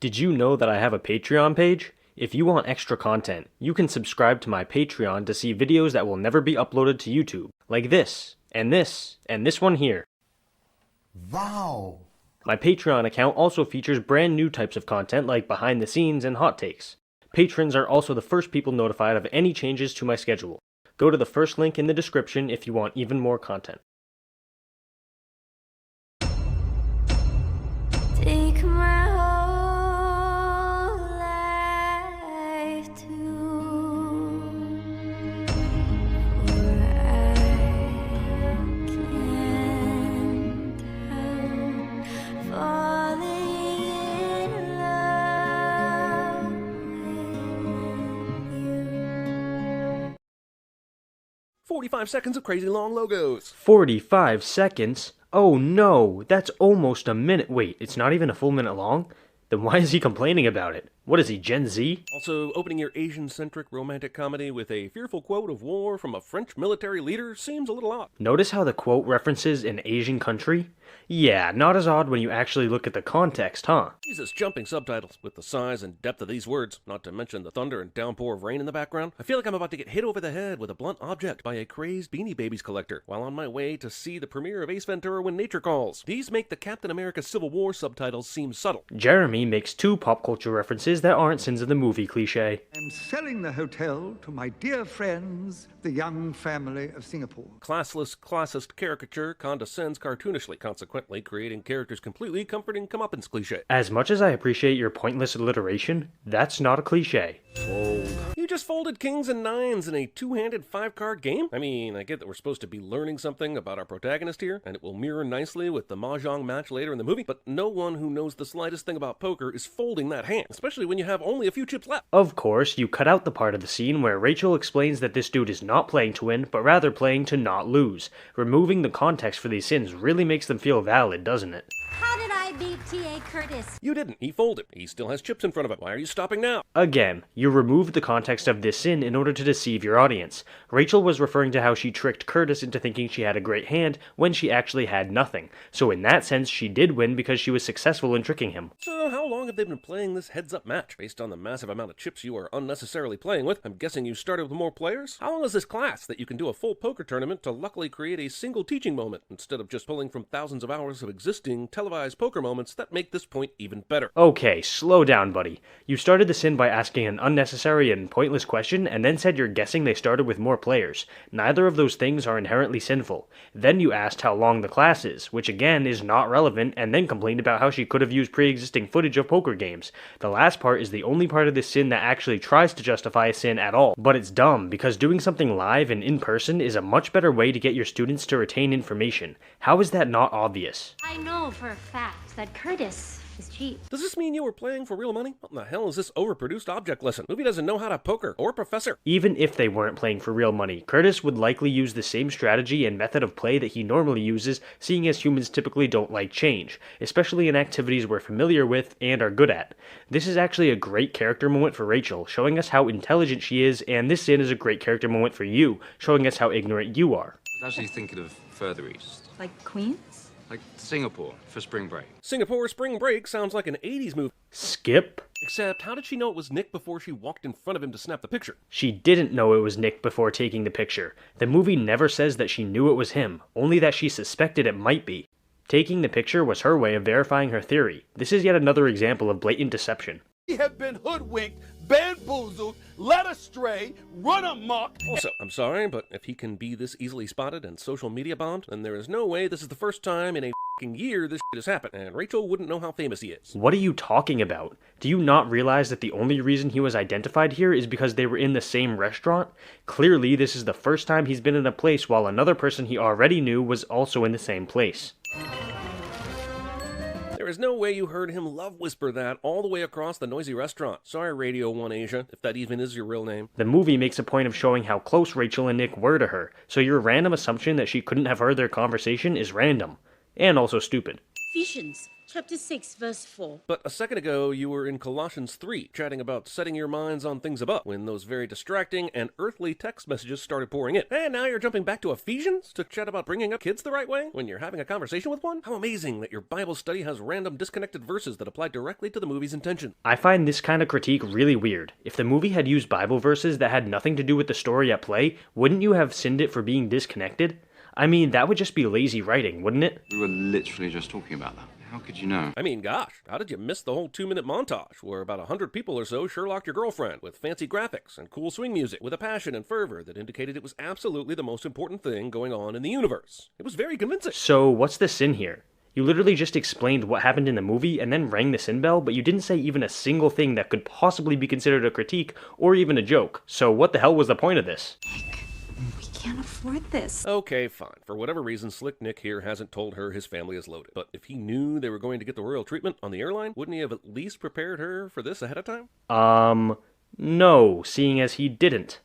Did you know that I have a Patreon page? If you want extra content, you can subscribe to my Patreon to see videos that will never be uploaded to YouTube, like this, and this, and this one here. Wow! My Patreon account also features brand new types of content like behind the scenes and hot takes. Patrons are also the first people notified of any changes to my schedule. Go to the first link in the description if you want even more content. Take my whole life too, for I can't help falling in love with you. 45 seconds of crazy long logos. 45 seconds? Oh no, that's almost a minute. Wait, it's not even a full minute long? Then why is he complaining about it? What is he, Gen Z? Also, opening your Asian-centric romantic comedy with a fearful quote of war from a French military leader seems a little odd. Notice how the quote references an Asian country? Yeah, not as odd when you actually look at the context, huh? Jesus, jumping subtitles with the size and depth of these words, not to mention the thunder and downpour of rain in the background. I feel like I'm about to get hit over the head with a blunt object by a crazed Beanie Babies collector while on my way to see the premiere of Ace Ventura: When Nature Calls. These make the Captain America Civil War subtitles seem subtle. Jeremy makes two pop culture references that aren't sins of the movie cliche. I'm selling the hotel to my dear friends, the young family of Singapore. Classless, classist caricature condescends cartoonishly, consequently creating characters completely comforting comeuppance cliche. As much as I appreciate your pointless alliteration, that's not a cliche. You just folded kings and nines in a two-handed five-card game? I mean, I get that we're supposed to be learning something about our protagonist here, and it will mirror nicely with the mahjong match later in the movie, but no one who knows the slightest thing about poker is folding that hand, especially when you have only a few chips left. Of course, you cut out the part of the scene where Rachel explains that this dude is not playing to win, but rather playing to not lose. Removing the context for these sins really makes them feel valid, doesn't it? How did I beat T.A. Curtis? You didn't. He folded. He still has chips in front of him. Why are you stopping now? Again, you removed the context of this sin in order to deceive your audience. Rachel was referring to how she tricked Curtis into thinking she had a great hand when she actually had nothing. So in that sense, she did win because she was successful in tricking him. So how long have they been playing this heads-up match? Based on the massive amount of chips you are unnecessarily playing with, I'm guessing you started with more players? How long is this class that you can do a full poker tournament to luckily create a single teaching moment, instead of just pulling from thousands of hours of existing televised poker moments that make this point even better? Okay, slow down, buddy. You started the sin by asking an unnecessary and pointless question, and then said you're guessing they started with more players. Neither of those things are inherently sinful. Then you asked how long the class is, which again is not relevant, and then complained about how she could have used pre-existing footage of poker games. The last part is the only part of this sin that actually tries to justify a sin at all. But it's dumb, because doing something live and in person is a much better way to get your students to retain information. How is that not obvious? I know for a fact that Curtis is cheap. Does this mean you were playing for real money? What in the hell is this overproduced object lesson? Movie doesn't know how to poker, or professor. Even if they weren't playing for real money, Curtis would likely use the same strategy and method of play that he normally uses, seeing as humans typically don't like change, especially in activities we're familiar with and are good at. This is actually a great character moment for Rachel, showing us how intelligent she is, and this sin is a great character moment for you, showing us how ignorant you are. I was actually thinking of further east, Like Queens? like Singapore for spring break. Singapore Spring Break sounds like an 80s movie. Skip? Except, how did she know it was Nick before she walked in front of him to snap the picture? She didn't know it was Nick before taking the picture. The movie never says that she knew it was him, only that she suspected it might be. Taking the picture was her way of verifying her theory. This is yet another example of blatant deception. We have been hoodwinked, bamboozled, led astray, run amok. Also, I'm sorry, but if he can be this easily spotted and social media bombed, then there is no way this is the first time in a f***ing year this shit has happened, and Rachel wouldn't know how famous he is. What are you talking about? Do you not realize that the only reason he was identified here is because they were in the same restaurant? Clearly, this is the first time he's been in a place while another person he already knew was also in the same place. There is no way you heard him love whisper that all the way across the noisy restaurant. Sorry, Radio 1 Asia, if that even is your real name. The movie makes a point of showing how close Rachel and Nick were to her, so your random assumption that she couldn't have heard their conversation is random. And also stupid. Ephesians chapter 6, verse 4. But a second ago, you were in Colossians 3, chatting about setting your minds on things above, when those very distracting and earthly text messages started pouring in. And now you're jumping back to Ephesians to chat about bringing up kids the right way when you're having a conversation with one? How amazing that your Bible study has random disconnected verses that apply directly to the movie's intention. I find this kind of critique really weird. If the movie had used Bible verses that had nothing to do with the story at play, wouldn't you have sinned it for being disconnected? I mean, that would just be lazy writing, wouldn't it? We were literally just talking about that. How could you know? I mean, gosh, how did you miss the whole 2-minute montage where about 100 people or so Sherlocked your girlfriend with fancy graphics and cool swing music with a passion and fervor that indicated it was absolutely the most important thing going on in the universe? It was very convincing. So, what's the sin here? You literally just explained what happened in the movie and then rang the sin bell, but you didn't say even a single thing that could possibly be considered a critique or even a joke. So what the hell was the point of this? We can't afford this. Okay, fine. For whatever reason, Slick Nick here hasn't told her his family is loaded. But if he knew they were going to get the royal treatment on the airline, wouldn't he have at least prepared her for this ahead of time? No, seeing as he didn't.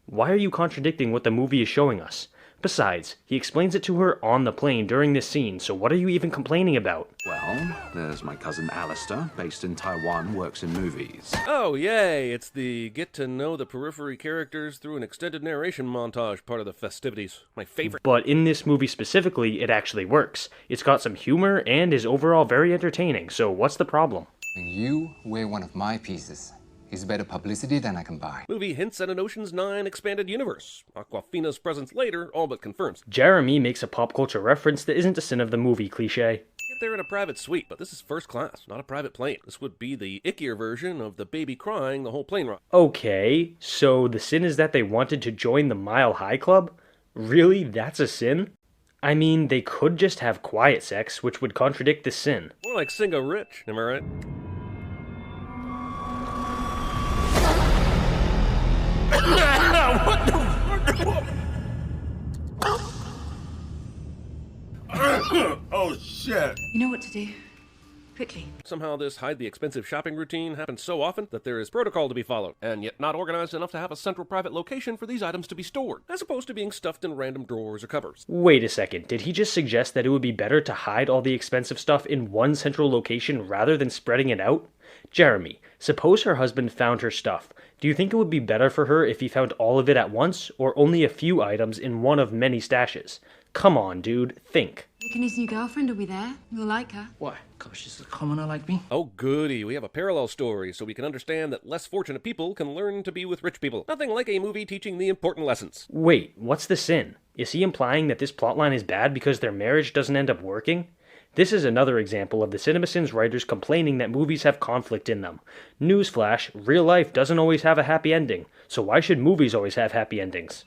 Why are you contradicting what the movie is showing us? Besides, he explains it to her on the plane during this scene, so what are you even complaining about? Well, there's my cousin Alistair, based in Taiwan, works in movies. Oh, yay! It's the get to know the periphery characters through an extended narration montage part of the festivities. My favorite. But in this movie specifically, it actually works. It's got some humor and is overall very entertaining, so what's the problem? You wear one of my pieces. It's better publicity than I can buy. Movie hints at an Ocean's 9 expanded universe. Aquafina's presence later all but confirms. Jeremy makes a pop culture reference that isn't a sin of the movie cliche. Get there in a private suite, but this is first class, not a private plane. This would be the ickier version of the baby crying the whole plane ride. Okay, so the sin is that they wanted to join the Mile High Club? Really? That's a sin? I mean, they could just have quiet sex, which would contradict the sin. More like Singa Rich, am I right? What the Oh, shit. You know what to do. Quickly. Somehow this hide the expensive shopping routine happens so often that there is protocol to be followed, and yet not organized enough to have a central private location for these items to be stored, as opposed to being stuffed in random drawers or cupboards. Wait a second, did he just suggest that it would be better to hide all the expensive stuff in one central location rather than spreading it out? Jeremy, suppose her husband found her stuff. Do you think it would be better for her if he found all of it at once, or only a few items in one of many stashes? Come on, dude, think. Nick and his new girlfriend will be there. You'll like her. Why? Because she's a commoner like me? Oh goody, we have a parallel story so we can understand that less fortunate people can learn to be with rich people. Nothing like a movie teaching the important lessons. Wait, what's the sin? Is he implying that this plotline is bad because their marriage doesn't end up working? This is another example of the Cinemasins writers complaining that movies have conflict in them. Newsflash, real life doesn't always have a happy ending, so why should movies always have happy endings?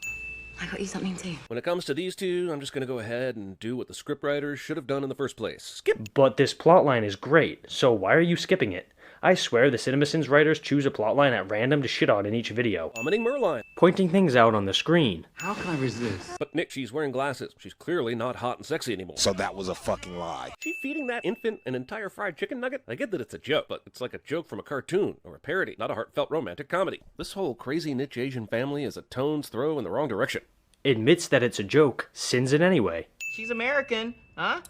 I got you something too. When it comes to these two, I'm just going to go ahead and do what the scriptwriters should have done in the first place. Skip! But this plotline is great, so why are you skipping it? I swear the Cinemasins writers choose a plotline at random to shit on in each video. Vomiting Merline. Pointing things out on the screen. How can I resist? But Nick, she's wearing glasses. She's clearly not hot and sexy anymore. So that was a fucking lie. She feeding that infant an entire fried chicken nugget? I get that it's a joke, but it's like a joke from a cartoon or a parody, not a heartfelt romantic comedy. This whole crazy niche Asian family is a tone's throw in the wrong direction. Admits that it's a joke, sins it anyway. She's American, huh?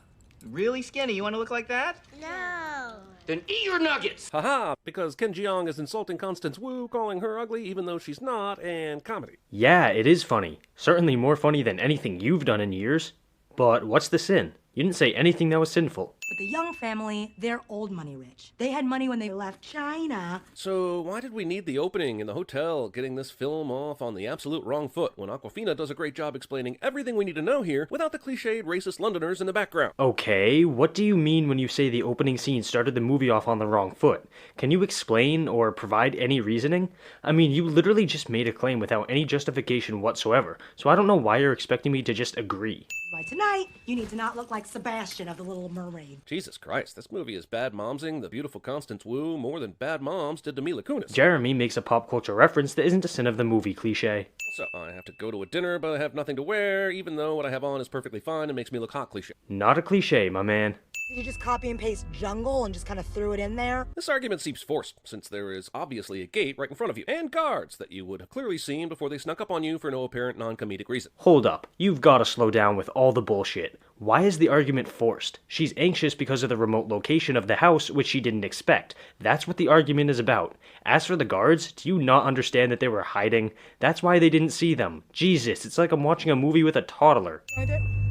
Really skinny. You want to look like that? No. Then eat your nuggets! Haha, because Ken Jeong is insulting Constance Wu, calling her ugly even though she's not, and comedy. Yeah, it is funny. Certainly more funny than anything you've done in years. But what's the sin? You didn't say anything that was sinful. But the Young family, they're old money rich. They had money when they left China. So why did we need the opening in the hotel getting this film off on the absolute wrong foot when Aquafina does a great job explaining everything we need to know here without the cliched racist Londoners in the background? Okay, what do you mean when you say the opening scene started the movie off on the wrong foot? Can you explain or provide any reasoning? I mean, you literally just made a claim without any justification whatsoever, so I don't know why you're expecting me to just agree. By tonight, you need to not look like Sebastian of The Little Mermaid. Jesus Christ, this movie is bad momsing the beautiful Constance Wu more than bad moms did to Mila Kunis. Jeremy makes a pop culture reference that isn't a sin of the movie cliche. So, I have to go to a dinner but I have nothing to wear, even though what I have on is perfectly fine and makes me look hot cliche. Not a cliche, my man. Did you just copy and paste jungle and just kind of threw it in there? This argument seems forced, since there is obviously a gate right in front of you, and guards that you would have clearly seen before they snuck up on you for no apparent non-comedic reason. Hold up, you've gotta slow down with all the bullshit. Why is the argument forced? She's anxious because of the remote location of the house, which she didn't expect. That's what the argument is about. As for the guards, do you not understand that they were hiding? That's why they didn't see them. Jesus, it's like I'm watching a movie with a toddler.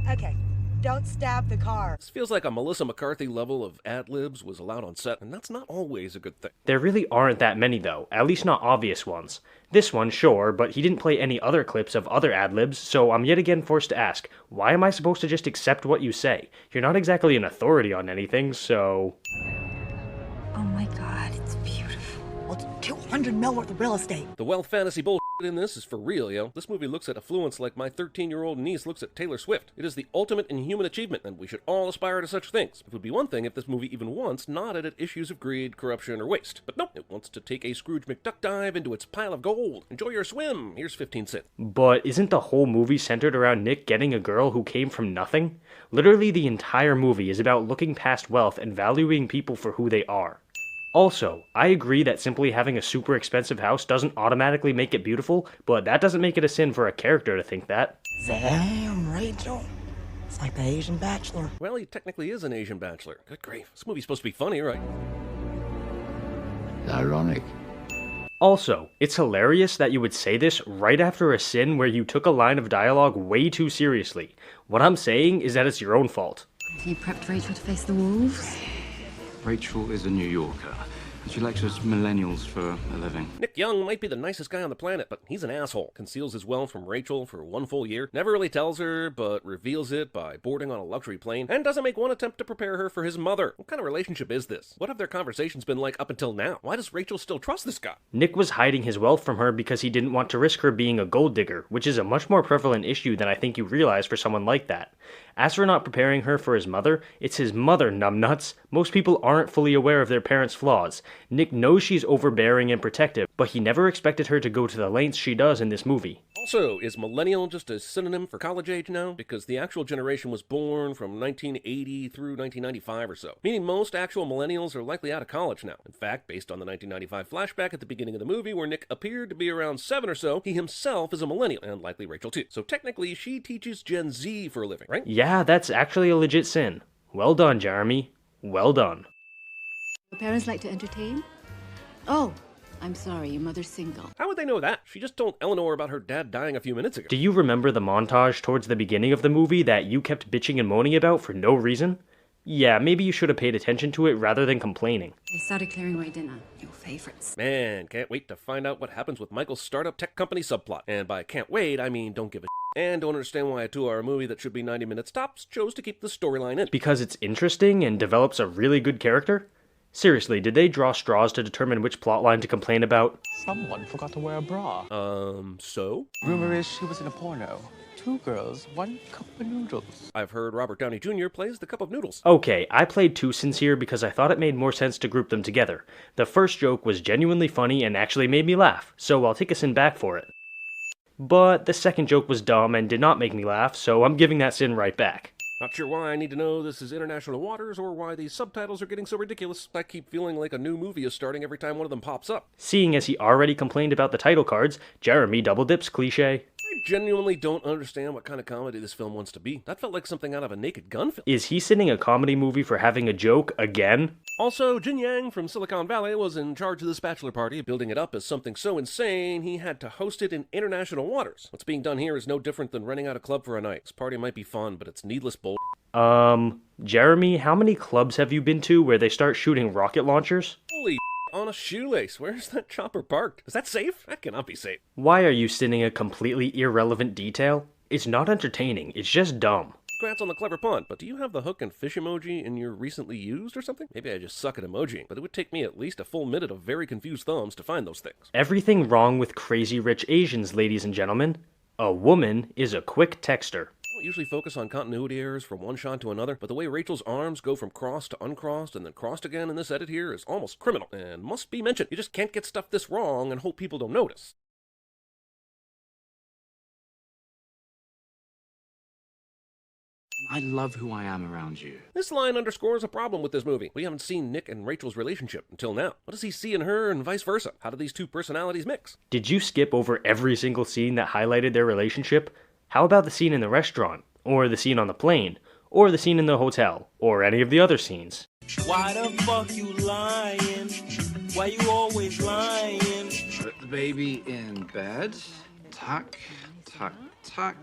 Okay, don't stab the car. This feels like a Melissa McCarthy level of ad-libs was allowed on set, and that's not always a good thing. There really aren't that many though, at least not obvious ones. This one, sure, but he didn't play any other clips of other ad-libs, so I'm yet again forced to ask, why am I supposed to just accept what you say? You're not exactly an authority on anything, so... Oh my god, it's beautiful. Well, it's 200 mil worth of real estate. The wealth fantasy bullshit in this is for real, yo. This movie looks at affluence like my 13-year-old niece looks at Taylor Swift. It is the ultimate in human achievement, and we should all aspire to such things. It would be one thing if this movie even once nodded at issues of greed, corruption, or waste. But nope, it wants to take a Scrooge McDuck dive into its pile of gold. Enjoy your swim. Here's 15 cents. But isn't the whole movie centered around Nick getting a girl who came from nothing? Literally the entire movie is about looking past wealth and valuing people for who they are. Also, I agree that simply having a super expensive house doesn't automatically make it beautiful, but that doesn't make it a sin for a character to think that. Damn, Rachel. It's like the Asian Bachelor. Well, he technically is an Asian bachelor. Good grief. This movie's supposed to be funny, right? Ironic. Also, it's hilarious that you would say this right after a sin where you took a line of dialogue way too seriously. What I'm saying is that it's your own fault. Have you prepped Rachel to face the wolves? Rachel is a New Yorker, and she lectures millennials for a living. Nick Young might be the nicest guy on the planet, but he's an asshole. Conceals his wealth from Rachel for one full year, never really tells her, but reveals it by boarding on a luxury plane, and doesn't make one attempt to prepare her for his mother. What kind of relationship is this? What have their conversations been like up until now? Why does Rachel still trust this guy? Nick was hiding his wealth from her because he didn't want to risk her being a gold digger, which is a much more prevalent issue than I think you realize for someone like that. As for not preparing her for his mother, it's his mother, numbnuts. Most people aren't fully aware of their parents' flaws. Nick knows she's overbearing and protective, but he never expected her to go to the lengths she does in this movie. Also, is millennial just a synonym for college age now? Because the actual generation was born from 1980 through 1995 or so, meaning most actual millennials are likely out of college now. In fact, based on the 1995 flashback at the beginning of the movie where Nick appeared to be around 7 or so, he himself is a millennial, and likely Rachel too. So technically, she teaches Gen Z for a living, right? Yeah, that's actually a legit sin. Well done, Jeremy. Well done. Your parents like to entertain? Oh, I'm sorry, your mother's single. How would they know that? She just told Eleanor about her dad dying a few minutes ago. Do you remember the montage towards the beginning of the movie that you kept bitching and moaning about for no reason? Yeah, maybe you should have paid attention to it rather than complaining. They started clearing away dinner. Your favorites. Man, can't wait to find out what happens with Michael's startup tech company subplot. And by can't wait, I mean don't give a and don't understand why a 2-hour movie that should be 90 minutes tops chose to keep the storyline in. Because it's interesting and develops a really good character? Seriously, did they draw straws to determine which plotline to complain about? Someone forgot to wear a bra. So? Rumor is she was in a porno. 2 girls, 1 cup of noodles. I've heard Robert Downey Jr. plays the cup of noodles. Okay, I played 2 sins here because I thought it made more sense to group them together. The first joke was genuinely funny and actually made me laugh, so I'll take a sin back for it. But the second joke was dumb and did not make me laugh, so I'm giving that sin right back. Not sure why I need to know this is international waters or why these subtitles are getting so ridiculous. I keep feeling like a new movie is starting every time one of them pops up. Seeing as he already complained about the title cards, Jeremy double dips cliche. I genuinely don't understand what kind of comedy this film wants to be. That felt like something out of a Naked Gun film. Is he sitting a comedy movie for having a joke again? Also, Jin Yang from Silicon Valley was in charge of this bachelor party, building it up as something so insane he had to host it in international waters. What's being done here is no different than renting out a club for a night. This party might be fun, but it's needless bull. Jeremy, how many clubs have you been to where they start shooting rocket launchers? Holy on a shoelace. Where's that chopper parked? Is that safe? That cannot be safe. Why are you sinning a completely irrelevant detail? It's not entertaining, it's just dumb. Congrats on the clever pun, but do you have the hook and fish emoji in your recently used or something? Maybe I just suck at emojiing, but it would take me at least a full minute of very confused thumbs to find those things. Everything wrong with crazy rich Asians, ladies and gentlemen. A woman is a quick texter. I don't usually focus on continuity errors from one shot to another, but the way Rachel's arms go from crossed to uncrossed and then crossed again in this edit here is almost criminal, and must be mentioned. You just can't get stuff this wrong and hope people don't notice. I love who I am around you. This line underscores a problem with this movie. We haven't seen Nick and Rachel's relationship until now. What does he see in her and vice versa? How do these two personalities mix? Did you skip over every single scene that highlighted their relationship? How about the scene in the restaurant? Or the scene on the plane? or the scene in the hotel, or any of the other scenes. Why the fuck you lying? Why you always lying? Put the baby in bed. Tuck, tuck, tuck.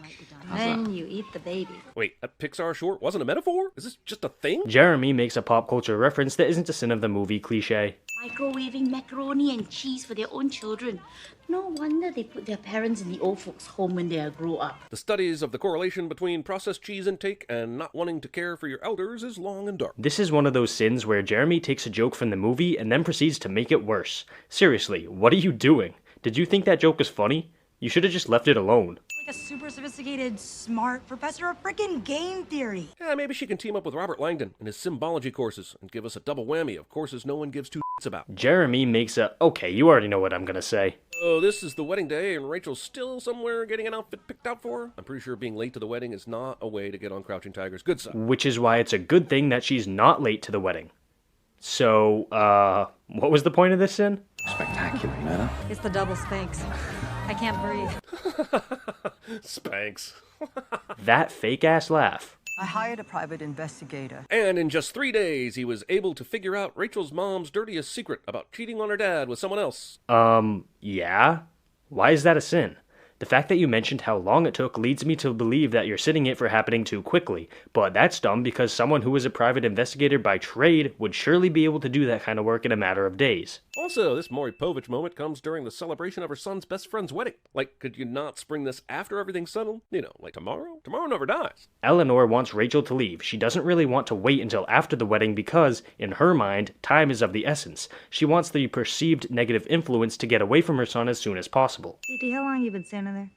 Then you eat the baby. Wait, that Pixar short wasn't a metaphor? Is this just a thing? Jeremy makes a pop culture reference that isn't a sin of the movie cliche. Microwaving macaroni and cheese for their own children. No wonder they put their parents in the old folks' home when they grow up. The studies of the correlation between processed cheese intake and not wanting to care for your elders is long and dark. This is one of those sins where Jeremy takes a joke from the movie and then proceeds to make it worse. Seriously, what are you doing? Did you think that joke was funny? You should have just left it alone. Like a super sophisticated, smart professor of frickin' game theory. Yeah, maybe she can team up with Robert Langdon and his symbology courses and give us a double whammy of courses no one gives two shits about. Jeremy makes a, okay, you already know what I'm gonna say. Oh, this is the wedding day and Rachel's still somewhere getting an outfit picked out for her? I'm pretty sure being late to the wedding is not a way to get on Crouching Tiger's good side. Which is why it's a good thing that she's not late to the wedding. So, what was the point of this sin? Spectacular, man. It's the double Spanx. I can't breathe. Spanx. That fake-ass laugh. I hired a private investigator. And in just 3 days, he was able to figure out Rachel's mom's dirtiest secret about cheating on her dad with someone else. Yeah? Why is that a sin? The fact that you mentioned how long it took leads me to believe that you're sinning it for happening too quickly, but that's dumb because someone who is a private investigator by trade would surely be able to do that kind of work in a matter of days. Also, this Maury Povich moment comes during the celebration of her son's best friend's wedding. Like, could you not spring this after everything's settled? You know, like tomorrow? Tomorrow never dies. Eleanor wants Rachel to leave. She doesn't really want to wait until after the wedding because, in her mind, time is of the essence. She wants the perceived negative influence to get away from her son as soon as possible. Titi, how long you been standing there?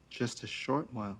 Just a short while.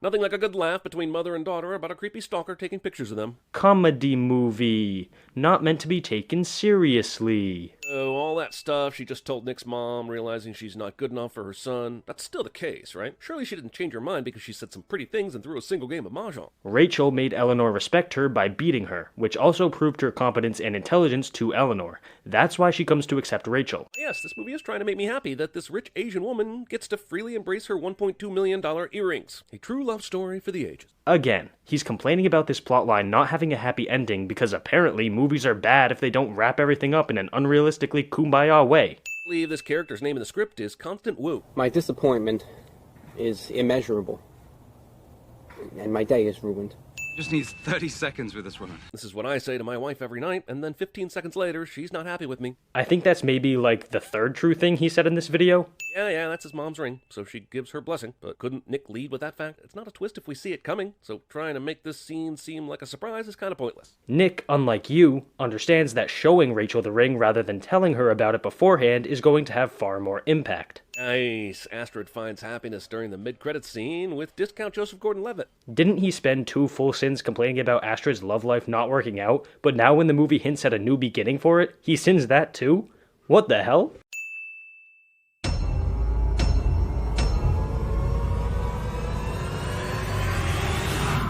Nothing like a good laugh between mother and daughter about a creepy stalker taking pictures of them. Comedy movie. Not meant to be taken seriously. Oh, all that stuff she just told Nick's mom, realizing she's not good enough for her son. That's still the case, right? Surely she didn't change her mind because she said some pretty things and threw a single game of mahjong. Rachel made Eleanor respect her by beating her, which also proved her competence and intelligence to Eleanor. That's why she comes to accept Rachel. Yes, this movie is trying to make me happy that this rich Asian woman gets to freely embrace her $1.2 million earrings. A true love story for the ages. Again, he's complaining about this plotline not having a happy ending because apparently movies are bad if they don't wrap everything up in an unrealistically kumbaya way. I believe this character's name in the script is Constant Wu. My disappointment is immeasurable. And my day is ruined. Just needs 30 seconds with this woman. This is what I say to my wife every night, and then 15 seconds later, she's not happy with me. I think that's maybe like the third true thing he said in this video. Yeah, that's his mom's ring, so she gives her blessing. But couldn't Nick lead with that fact? It's not a twist if we see it coming, so trying to make this scene seem like a surprise is kind of pointless. Nick, unlike you, understands that showing Rachel the ring rather than telling her about it beforehand is going to have far more impact. Nice. Astrid finds happiness during the mid-credits scene with discount Joseph Gordon-Levitt. Didn't he spend 2 full sins complaining about Astrid's love life not working out, but now when the movie hints at a new beginning for it, he sins that too? What the hell?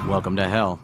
Welcome to hell.